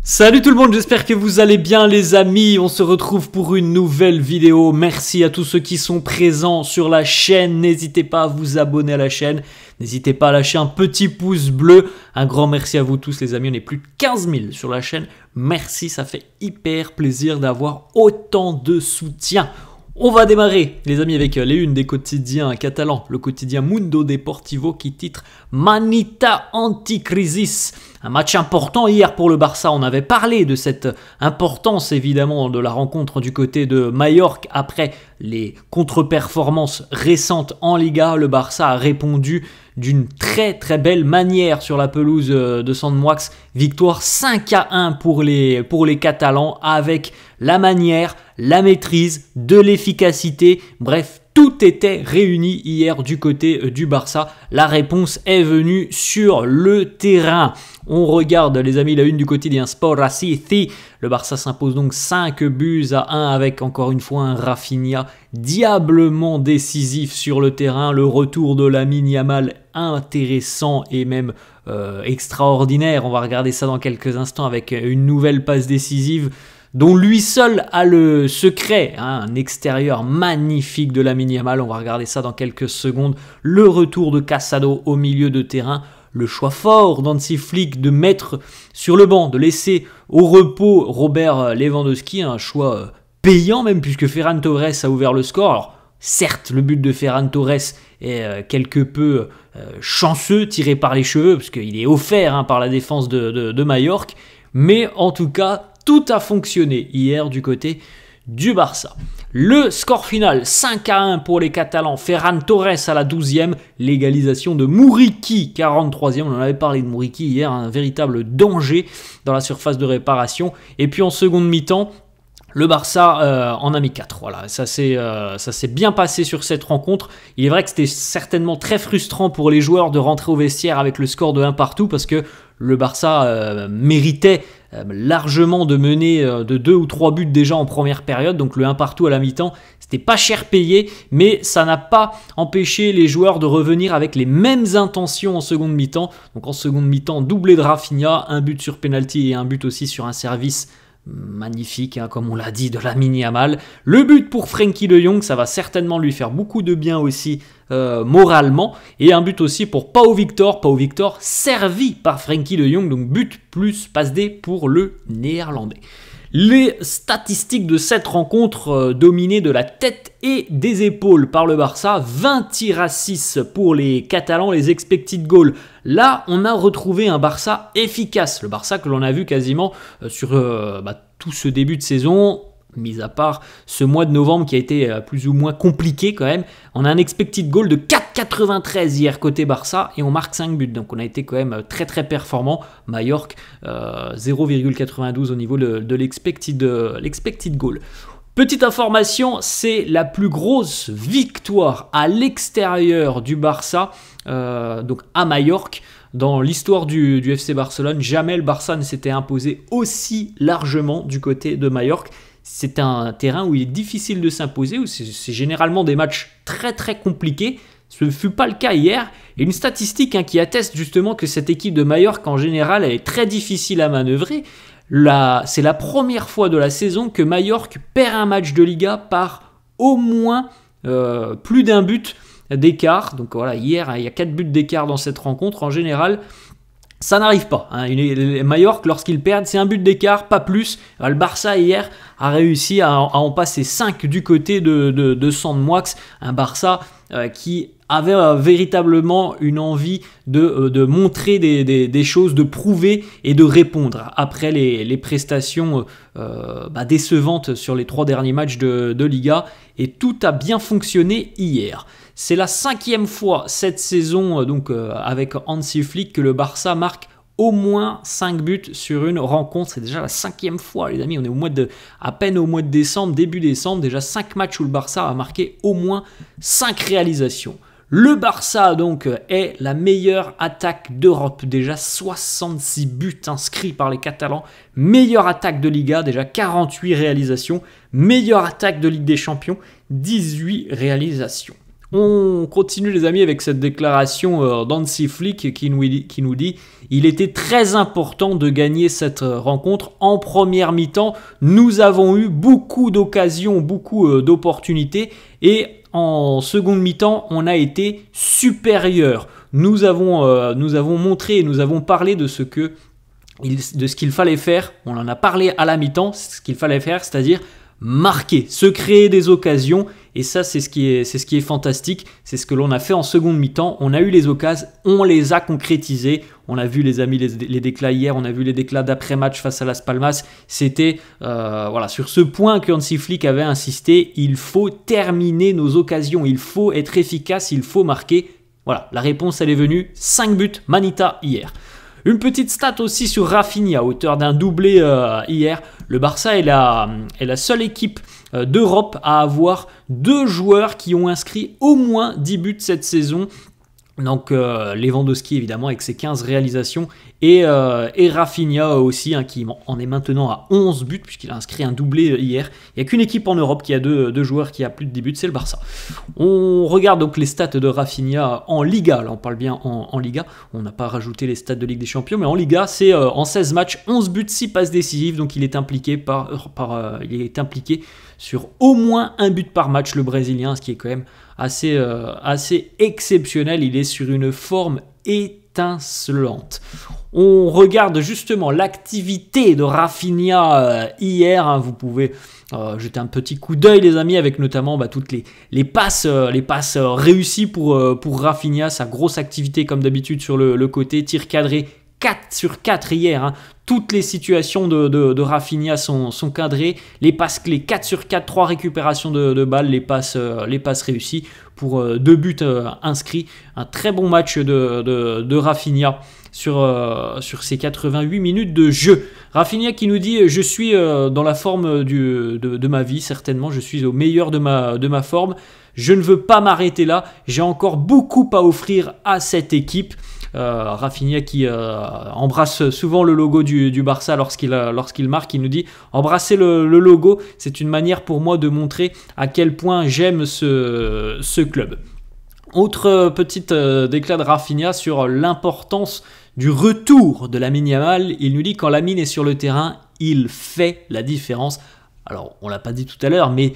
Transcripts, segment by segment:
Salut tout le monde, j'espère que vous allez bien les amis, on se retrouve pour une nouvelle vidéo. Merci à tous ceux qui sont présents sur la chaîne, n'hésitez pas à vous abonner à la chaîne, n'hésitez pas à lâcher un petit pouce bleu. Un grand merci à vous tous les amis, on est plus de 15 000 sur la chaîne, merci, ça fait hyper plaisir d'avoir autant de soutien. On va démarrer les amis avec les unes des quotidiens catalans, le quotidien Mundo Deportivo qui titre Manita Anticrisis. Un match important hier pour le Barça, on avait parlé de cette importance évidemment de la rencontre du côté de Majorque après les contre-performances récentes en Liga. Le Barça a répondu d'une très belle manière sur la pelouse de Sant Moix. Victoire 5-1 pour les Catalans avec la manière, la maîtrise, de l'efficacité, bref, tout était réuni hier du côté du Barça. La réponse est venue sur le terrain. On regarde les amis la une du quotidien Sport Raciti. Le Barça s'impose donc 5-1 avec encore une fois un Rafinha diablement décisif sur le terrain. Le retour de Lamine Yamal intéressant et même extraordinaire. On va regarder ça dans quelques instants avec une nouvelle passe décisive dont lui seul a le secret, un extérieur magnifique de Lamine Yamal, on va regarder ça dans quelques secondes, le retour de Casado au milieu de terrain, le choix fort d'Hansi Flick de mettre sur le banc, de laisser au repos Robert Lewandowski, un choix payant même puisque Ferran Torres a ouvert le score. Alors certes, le but de Ferran Torres est quelque peu chanceux, tiré par les cheveux, parce qu'il est offert par la défense de Majorque, mais en tout cas, tout a fonctionné hier du côté du Barça. Le score final, 5-1 pour les Catalans. Ferran Torres à la 12e. L'égalisation de Muriqi, 43e. On en avait parlé de Muriqui hier, un véritable danger dans la surface de réparation. Et puis en seconde mi-temps, le Barça en a mis 4. Voilà, ça s'est bien passé sur cette rencontre. Il est vrai que c'était certainement très frustrant pour les joueurs de rentrer au vestiaire avec le score de 1 partout parce que le Barça méritait largement de mener de 2 ou 3 buts déjà en première période. Donc le 1 partout à la mi-temps, c'était pas cher payé, mais ça n'a pas empêché les joueurs de revenir avec les mêmes intentions en seconde mi-temps. Donc en seconde mi-temps, doublé de Rafinha, un but sur penalty et un but aussi sur un service magnifique, comme on l'a dit, de Lamine Yamal. Le but pour Frenkie de Jong, ça va certainement lui faire beaucoup de bien aussi moralement. Et un but aussi pour Pau Victor. Pau Victor servi par Frenkie de Jong, donc but plus passe D pour le néerlandais. Les statistiques de cette rencontre dominées de la tête et des épaules par le Barça, 20 tirs à 6 pour les Catalans, les expected goals. Là, on a retrouvé un Barça efficace, le Barça que l'on a vu quasiment sur tout ce début de saison, mis à part ce mois de novembre qui a été plus ou moins compliqué quand même. On a un expected goal de 4,93 hier côté Barça et on marque 5 buts. Donc on a été quand même très performant. Majorque 0,92 au niveau de l'expected goal. Petite information, c'est la plus grosse victoire à l'extérieur du Barça, donc à Majorque. Dans l'histoire du FC Barcelone, jamais le Barça ne s'était imposé aussi largement du côté de Majorque. C'est un terrain où il est difficile de s'imposer, où c'est généralement des matchs très compliqués. Ce ne fut pas le cas hier. Et une statistique qui atteste justement que cette équipe de Majorque, en général, elle est très difficile à manœuvrer. C'est la première fois de la saison que Majorque perd un match de Liga par au moins plus d'un but d'écart. Donc voilà, hier, il y a 4 buts d'écart dans cette rencontre. En général, ça n'arrive pas. Majorque, lorsqu'ils perdent, c'est un but d'écart, pas plus. Le Barça, hier, a réussi à en passer 5 du côté de Sant Moix. Un Barça qui avait véritablement une envie de montrer des choses, de prouver et de répondre après les prestations décevantes sur les 3 derniers matchs de Liga. Et tout a bien fonctionné hier. C'est la 5e fois cette saison avec Hansi Flick que le Barça marque au moins 5 buts sur une rencontre. C'est déjà la 5e fois les amis, on est à peine au mois de décembre, début décembre, déjà 5 matchs où le Barça a marqué au moins 5 réalisations. Le Barça donc est la meilleure attaque d'Europe, déjà 66 buts inscrits par les Catalans, meilleure attaque de Liga, déjà 48 réalisations, meilleure attaque de Ligue des Champions, 18 réalisations. On continue les amis avec cette déclaration d'Hansi Flick qui nous dit « Il était très important de gagner cette rencontre. En première mi-temps, nous avons eu beaucoup d'occasions, beaucoup d'opportunités et en seconde mi-temps, on a été supérieur. Nous avons montré et nous avons parlé de ce qu'il fallait faire. On en a parlé à la mi-temps, ce qu'il fallait faire, c'est-à-dire marquer, se créer des occasions. Et ça, c'est ce qui est fantastique. C'est ce que l'on a fait en seconde mi-temps. On a eu les occasions, on les a concrétisées. On a vu les amis les déclats hier, on a vu les déclats d'après-match face à Las Palmas. C'était sur ce point que Hansi Flick avait insisté. Il faut terminer nos occasions, il faut être efficace, il faut marquer. Voilà, la réponse elle est venue. 5 buts, Manita hier. Une petite stat aussi sur Rafinha, auteur d'un doublé hier. Le Barça est la seule équipe d'Europe à avoir 2 joueurs qui ont inscrit au moins 10 buts cette saison. Donc Lewandowski évidemment avec ses 15 réalisations et Rafinha aussi qui en est maintenant à 11 buts puisqu'il a inscrit un doublé hier. Il n'y a qu'une équipe en Europe qui a deux joueurs qui a plus de 10 buts, c'est le Barça. On regarde donc les stats de Rafinha en Liga, là on parle bien en Liga, on n'a pas rajouté les stats de Ligue des Champions, mais en Liga c'est en 16 matchs, 11 buts, 6 passes décisives, donc il est impliqué sur au moins un but par match le Brésilien, ce qui est quand même assez exceptionnel. Il est sur une forme étincelante. On regarde justement l'activité de Rafinha hier. Vous pouvez jeter un petit coup d'œil les amis, avec notamment toutes les passes réussies pour Rafinha, sa grosse activité comme d'habitude sur le côté, tir cadré 4 sur 4 hier. Toutes les situations de Rafinha sont cadrées. Les passes clés 4 sur 4, 3 récupérations de balles, les passes réussies pour 2 buts inscrits. Un très bon match de Rafinha sur ces 88 minutes de jeu. Rafinha qui nous dit « Je suis dans la forme de ma vie, certainement. Je suis au meilleur de ma forme. Je ne veux pas m'arrêter là. J'ai encore beaucoup à offrir à cette équipe. » Rafinha qui embrasse souvent le logo du Barça lorsqu'il marque. Il nous dit « Embrasser le logo, c'est une manière pour moi de montrer à quel point j'aime ce club. » Autre petite déclat de Rafinha sur l'importance du retour de Lamine Yamal. Il nous dit « Quand Lamine est sur le terrain, il fait la différence. » Alors, on ne l'a pas dit tout à l'heure, mais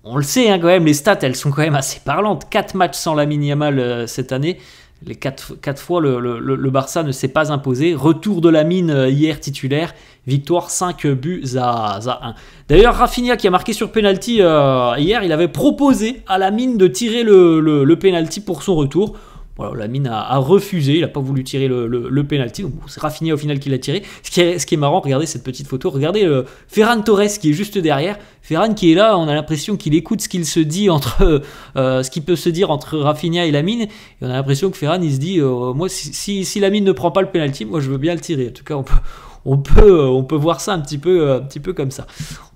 on le sait quand même, les stats, elles sont quand même assez parlantes. 4 matchs sans Lamine Yamal cette année. Les 4 fois, le Barça ne s'est pas imposé. Retour de Lamine hier titulaire. Victoire 5 buts à 1. D'ailleurs, Rafinha qui a marqué sur penalty hier, il avait proposé à Lamine de tirer le penalty pour son retour. Voilà, Lamine a refusé, il n'a pas voulu tirer le penalty. Donc c'est Rafinha au final qui l'a tiré. Ce qui est marrant, regardez cette petite photo. Regardez Ferran Torres qui est juste derrière. Ferran qui est là, on a l'impression qu'il écoute ce qu'il se dit ce qui peut se dire entre Rafinha et Lamine. Et on a l'impression que Ferran il se dit moi si Lamine ne prend pas le penalty, moi je veux bien le tirer. En tout cas on peut voir ça un petit peu comme ça.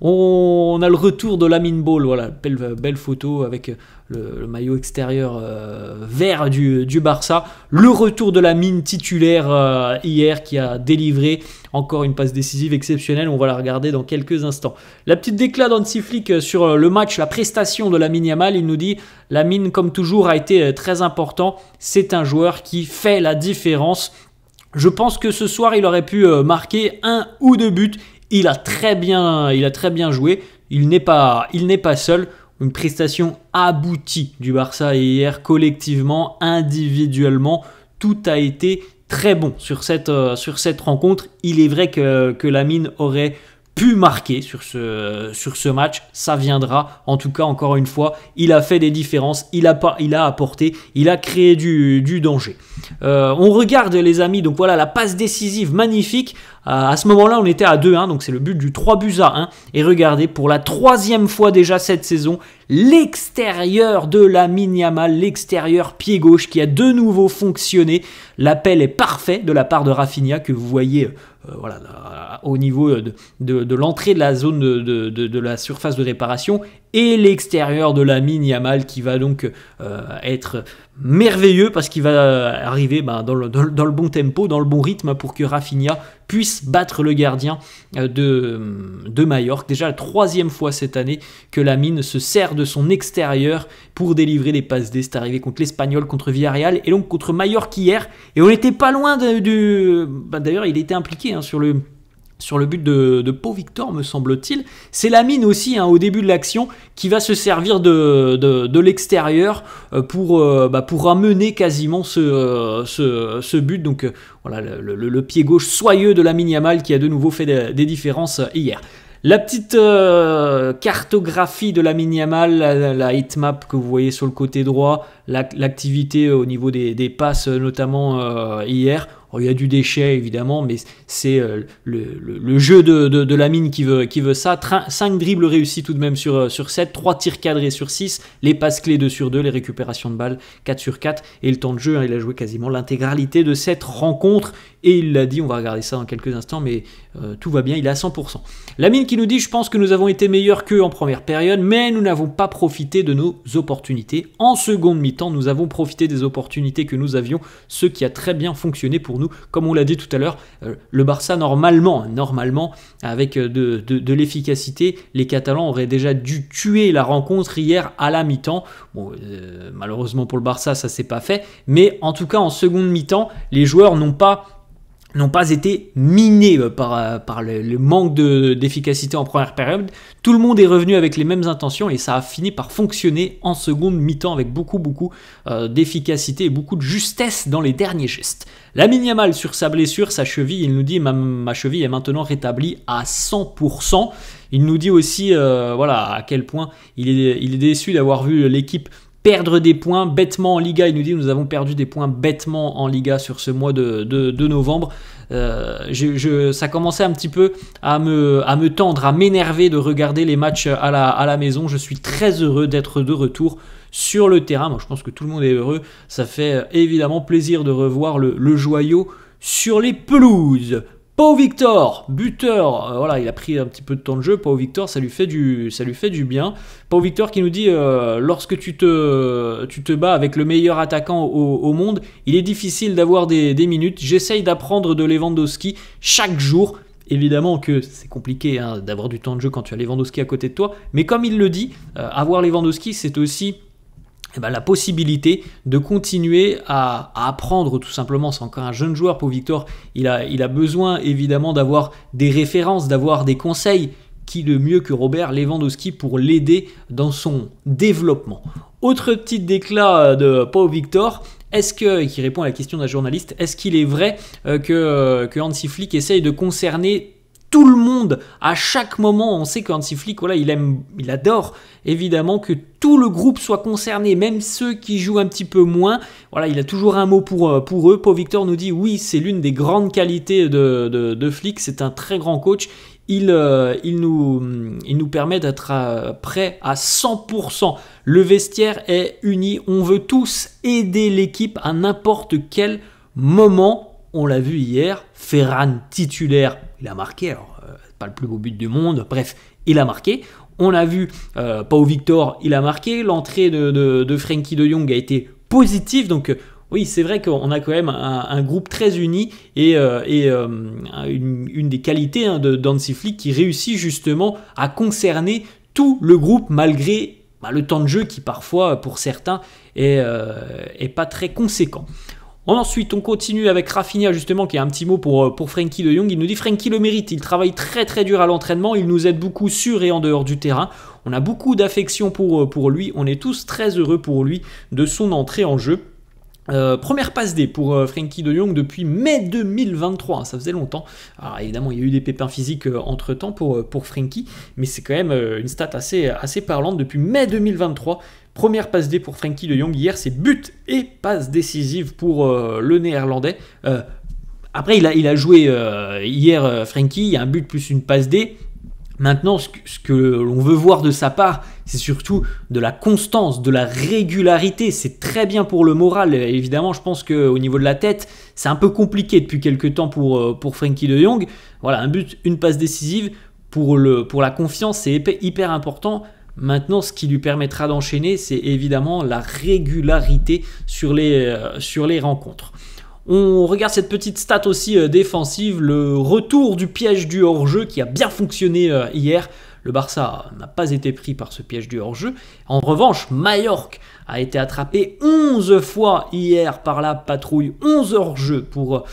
On a le retour de Lamine Ball, voilà, belle photo avec le maillot extérieur vert du Barça. Le retour de Lamine titulaire hier qui a délivré encore une passe décisive exceptionnelle. On va la regarder dans quelques instants. La petite déclat d'Hansi Flick sur le match, la prestation de Lamine Yamal. Il nous dit « Lamine, comme toujours, a été très important. C'est un joueur qui fait la différence. » Je pense que ce soir, il aurait pu marquer 1 ou 2 buts. Il a très bien joué. Il n'est pas seul. Une prestation aboutie du Barça hier, collectivement, individuellement. Tout a été très bon sur cette rencontre. Il est vrai que Lamine aurait pu marquer sur ce match, ça viendra. En tout cas, encore une fois, il a fait des différences, il a apporté, il a créé du danger. On regarde les amis, donc voilà la passe décisive magnifique. À ce moment-là, on était à 2-1, donc c'est le but du 3 buts à 1. Et regardez, pour la 3e fois déjà cette saison, l'extérieur de Lamine Yamal, l'extérieur pied gauche qui a de nouveau fonctionné. L'appel est parfait de la part de Rafinha que vous voyez au niveau de l'entrée de la zone de la surface de réparation, et l'extérieur de Lamine Yamal qui va donc être merveilleux parce qu'il va arriver dans le bon tempo, dans le bon rythme pour que Rafinha puisse battre le gardien de Majorque. Déjà la 3e fois cette année que Lamine se sert de son extérieur pour délivrer des passes D. C'est arrivé contre l'Espagnol, contre Villarreal et donc contre Majorque hier. Et on n'était pas loin d'ailleurs, il était impliqué sur le but de Pau Victor, me semble-t-il. C'est Lamine aussi, au début de l'action, qui va se servir de l'extérieur pour amener quasiment ce but. Donc voilà, le pied gauche soyeux de Lamine Yamal qui a de nouveau fait des différences hier. La petite cartographie de Lamine Yamal, la heatmap que vous voyez sur le côté droit, l'activité au niveau des passes notamment hier. Il y a du déchet évidemment, mais c'est le jeu de Lamine qui veut ça. 5 dribbles réussis tout de même sur 7, 3 tirs cadrés sur 6, les passes clés 2 sur 2, les récupérations de balles 4 sur 4, et le temps de jeu, il a joué quasiment l'intégralité de cette rencontre, et il l'a dit, on va regarder ça dans quelques instants, mais tout va bien, il est à 100%. Lamine qui nous dit, je pense que nous avons été meilleurs qu'eux en première période, mais nous n'avons pas profité de nos opportunités. En seconde mi-temps, nous avons profité des opportunités que nous avions, ce qui a très bien fonctionné pour nous. Comme on l'a dit tout à l'heure, le Barça, normalement, avec de l'efficacité, les Catalans auraient déjà dû tuer la rencontre hier à la mi-temps. Bon, malheureusement pour le Barça, ça s'est pas fait, mais en tout cas, en seconde mi-temps, les joueurs n'ont pas été minés par le manque d'efficacité en première période. Tout le monde est revenu avec les mêmes intentions et ça a fini par fonctionner en seconde mi-temps avec beaucoup d'efficacité et beaucoup de justesse dans les derniers gestes. Lamine Yamal sur sa blessure, sa cheville, il nous dit ma cheville est maintenant rétablie à 100%. Il nous dit aussi à quel point il est déçu d'avoir vu l'équipe perdre des points bêtement en Liga. Il nous dit nous avons perdu des points bêtement en Liga sur ce mois de novembre. Ça commençait un petit peu à me tendre, à m'énerver de regarder les matchs à la maison. Je suis très heureux d'être de retour sur le terrain. Moi, je pense que tout le monde est heureux. Ça fait évidemment plaisir de revoir le joyau sur les pelouses. Pau Victor, buteur, il a pris un petit peu de temps de jeu. Pau Victor, ça lui fait du bien. Pau Victor qui nous dit lorsque tu te bats avec le meilleur attaquant au monde, il est difficile d'avoir des minutes. J'essaye d'apprendre de Lewandowski chaque jour. Évidemment que c'est compliqué d'avoir du temps de jeu quand tu as Lewandowski à côté de toi, mais comme il le dit, avoir Lewandowski, c'est aussi la possibilité de continuer à apprendre tout simplement. C'est encore un jeune joueur pour Victor, il a besoin évidemment d'avoir des références, d'avoir des conseils. Qui de mieux que Robert Lewandowski pour l'aider dans son développement. Autre petit déclat de Pau Victor, qui répond à la question d'un journaliste, est-ce qu'il est vrai que Hansi Flick essaye de concerner tout le monde à chaque moment? On sait que Hansi Flick, il adore évidemment que tout le groupe soit concerné, même ceux qui jouent un petit peu moins. Il a toujours un mot pour eux. Pau Victor nous dit oui, c'est l'une des grandes qualités de Flick, c'est un très grand coach. Il nous permet d'être prêts à 100%. Le vestiaire est uni, on veut tous aider l'équipe à n'importe quel moment. On l'a vu hier, Ferran titulaire, il a marqué, alors pas le plus beau but du monde, bref, il a marqué. On a vu Pau Victor, il a marqué, l'entrée de Frenkie de Jong a été positive, donc oui, c'est vrai qu'on a quand même un groupe très uni et une des qualités d'Hansi Flick qui réussit justement à concerner tout le groupe malgré le temps de jeu qui parfois pour certains est pas très conséquent. Ensuite, on continue avec Rafinha justement qui a un petit mot pour Frenkie de Jong. Il nous dit Frenkie le mérite, il travaille très très dur à l'entraînement, il nous aide beaucoup sur et en dehors du terrain. On a beaucoup d'affection pour lui, on est tous très heureux pour lui de son entrée en jeu. Première passe D pour Frenkie de Jong depuis mai 2023, ça faisait longtemps. Alors évidemment il y a eu des pépins physiques entre temps pour Frenkie, mais c'est quand même une stat assez parlante depuis mai 2023. Première passe D pour Frenkie de Jong hier, c'est but et passe décisive pour le néerlandais. Après il a joué hier Frenkie, il y a un but plus une passe D. Maintenant, ce que l'on veut voir de sa part, c'est surtout de la constance, de la régularité. C'est très bien pour le moral. Évidemment, je pense qu'au niveau de la tête, c'est un peu compliqué depuis quelques temps pour Frenkie de Jong. Voilà, un but, une passe décisive. Pour la confiance, c'est hyper important. Maintenant, ce qui lui permettra d'enchaîner, c'est évidemment la régularité sur les rencontres. On regarde cette petite stat aussi défensive, le retour du piège du hors-jeu qui a bien fonctionné hier. Le Barça n'a pas été pris par ce piège du hors-jeu. En revanche, Mallorca a été attrapé 11 fois hier par la patrouille. 11 hors-jeu pour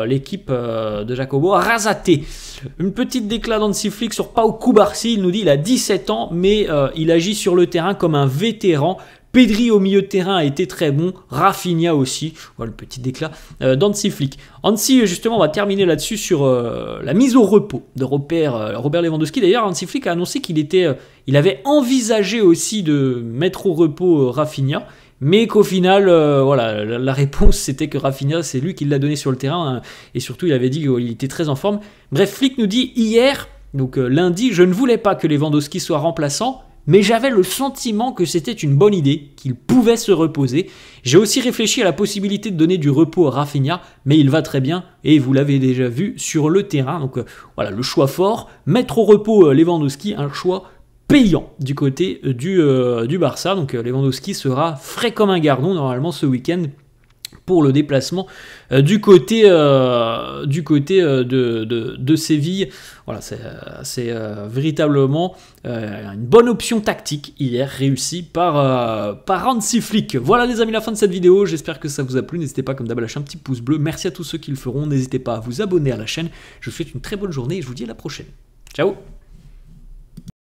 l'équipe de Jacobo Arrasate. Une petite déclat d'Hansi Flick sur Pau Cubarsí. Il nous dit qu'il a 17 ans, mais il agit sur le terrain comme un vétéran. Pedri au milieu de terrain a été très bon, Rafinha aussi, voilà le petit déclat d'Hansi Flick. Hansi, justement, on va terminer là-dessus sur la mise au repos de Robert Lewandowski. D'ailleurs, Hansi Flick a annoncé il avait envisagé aussi de mettre au repos Rafinha, mais qu'au final, voilà, la réponse c'était que Rafinha, c'est lui qui l'a donné sur le terrain, hein, et surtout il avait dit qu'il était très en forme. Bref, Flick nous dit hier, donc lundi, je ne voulais pas que Lewandowski soit remplaçant, mais j'avais le sentiment que c'était une bonne idée, qu'il pouvait se reposer. J'ai aussi réfléchi à la possibilité de donner du repos à Rafinha, mais il va très bien, et vous l'avez déjà vu sur le terrain. Donc voilà, le choix fort, mettre au repos Lewandowski, un choix payant du côté du Barça. Donc Lewandowski sera frais comme un gardon normalement ce week-end pour le déplacement du côté de Séville. Voilà, c'est véritablement une bonne option tactique hier réussie par Hansi Flick. Voilà les amis, la fin de cette vidéo, j'espère que ça vous a plu. N'hésitez pas comme d'hab à lâcher un petit pouce bleu, merci à tous ceux qui le feront, n'hésitez pas à vous abonner à la chaîne. Je vous souhaite une très bonne journée et je vous dis à la prochaine. Ciao.